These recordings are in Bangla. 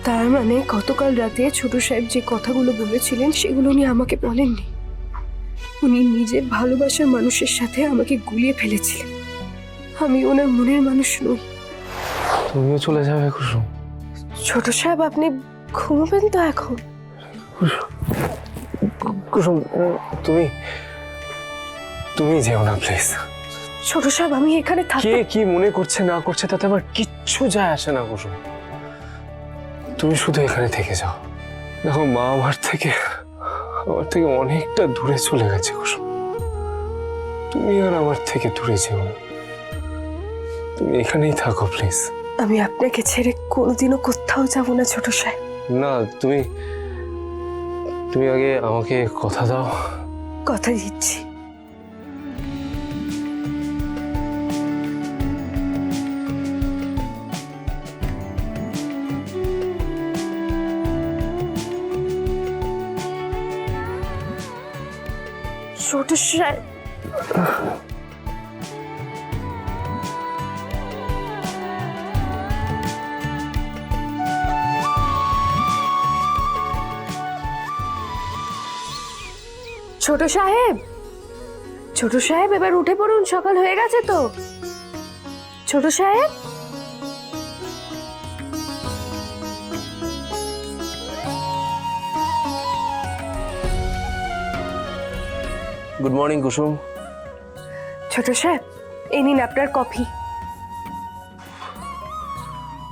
তার মানে গতকাল রাতে ছোট সাহেব যে কথাগুলো বলেছিলেন সেগুলো উনি আমাকে বলেননি। উনি নিজের ভালোবাসার মানুষের সাথে আমাকে গুলিয়ে ফেলেছিলেন। আমি ওনার মনের মানুষ নই। তুমিও চলে যাবে কুসুম? ছোট সাহেব, আপনি ঘুমাবেন তো এখন? কুসুম, তুমি তুমি যেও না প্লিজ। ছোট সাহেব, আমি এখানে কে থাকতে কি মনে করছে না করছে তাতে আমার কিচ্ছু যায় আসে না কুসুম। তুমি শুধু এখানে থেকে যাও। দেখো, মা আমার থেকে অনেকটা দূরে চলে গেছে কুসুম। তুমি আর আমার থেকে দূরে যেও না, তুমি এখানেই থাকো প্লিজ। আমি আপনাকে ছেড়ে কোনোদিনও কোথাও যাব না ছোট সাহেব। না, তুমি তুমি আগে আমাকে কথা দাও। কথা দিচ্ছি। ছোট সাহেব, ছোট সাহেব, ছোট সাহেব, এবার উঠে পড়ুন, সকাল হয়ে গেছে তো। ছোট সাহেব, গুড মর্নিং কুসুম। ছোট সাহেব, এই নিন আপনার কফি।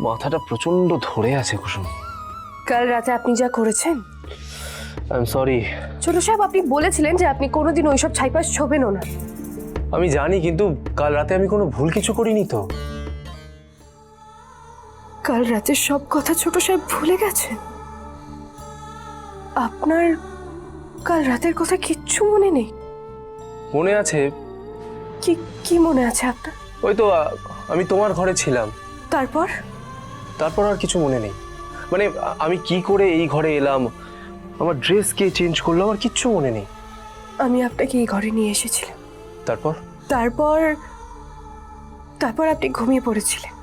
মাথাটা প্রচন্ড ধরে আছে কুসুম। কাল রাতে আপনি যা করেছেন। I am sorry. ছোট সাহেব, আপনি বলেছিলেন যে আপনি কোনোদিন ওইসব ছাইপাশ ছোবেনও না। আমি জানি, কিন্তু কাল রাতে আমি কোনো ভুল কিছু করিনি তো। কাল রাতের সব কথা ছোট সাহেব ভুলে গেছেন? আপনার কাল রাতের কথা কিচ্ছু মনে নেই? মনে আছে। কি কি মনে আছে আপনার? ওই তো আমি তোমার ঘরে ছিলাম। তারপর? তারপর আর কিছু মনে নেই। মানে আমি কি করে এই ঘরে এলাম, আমার ড্রেস কে চেঞ্জ করলো, আমার কিচ্ছু মনে নেই। আমি আপনাকে এই ঘরে নিয়ে এসেছিলাম। তারপর? তারপর তারপর আপনি ঘুমিয়ে পড়েছিলেন।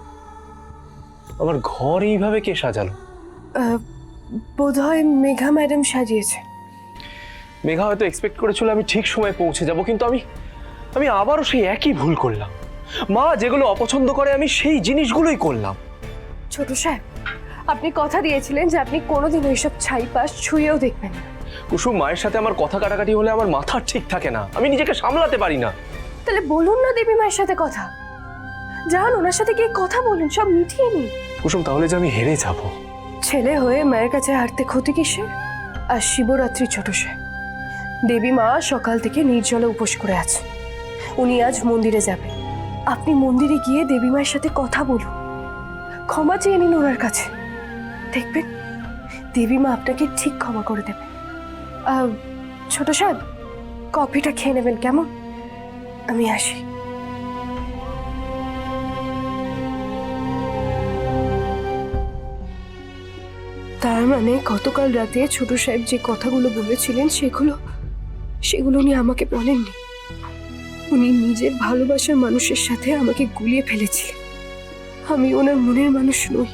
আমার ঘর এইভাবে কে সাজালো? বোধহয় মেঘা ম্যাডাম সাজিয়েছে। মেঘা হয়তো এক্সপেক্ট করেছিল আমি ঠিক সময় পৌঁছে যাব, কিন্তু আমি আবারও সেই একই ভুল করলাম। মা যেগুলো অপছন্দ করে আমি সেই জিনিসগুলোই করলাম। ছোট সাহেব, আপনি কথা দিয়েছিলেন যে আপনি কোনোদিন ওইসব ছাইপাশ ছুঁয়েও দেখবেন না। কুসুম, মায়ের সাথে আমার কথা কাটাকাটি হলে আমার মাথা ঠিক থাকে না, আমি নিজেকে সামলাতে পারি না। তাহলে বলুন না দেবী মায়ের সাথে কথা। যান, ওনার সাথে গিয়ে কথা বলুন, সব মিটিয়ে নিন। কুসুম, তাহলে যে আমি হেরে যাব। ছেলে হয়ে মায়ের কাছে হারতে ক্ষতি কিসের? আর শিবরাত্রি ছোট সাহেব, দেবী মা সকাল থেকে নির্জলে উপোস করে আছে। উনি আজ মন্দিরে যাবেন। আপনি মন্দিরে গিয়ে দেবী মায়ের সাথে কথা বলুন, ক্ষমা চেয়ে নিন ওনার কাছে। দেখবেন দেবী মা আপনাকে ঠিক ক্ষমা করে দেবে। ছোট সাহেব, কফিটা খেয়ে নেবেন কেমন? আমি আসি। তার মানে গতকাল রাতে ছোট সাহেব যে কথাগুলো বলেছিলেন সেগুলো উনি আমাকে বলেননি। উনি নিজের ভালোবাসার মানুষের সাথে আমাকে গুলিয়ে ফেলেছিলেন। আমি ওনার মনের মানুষ নই।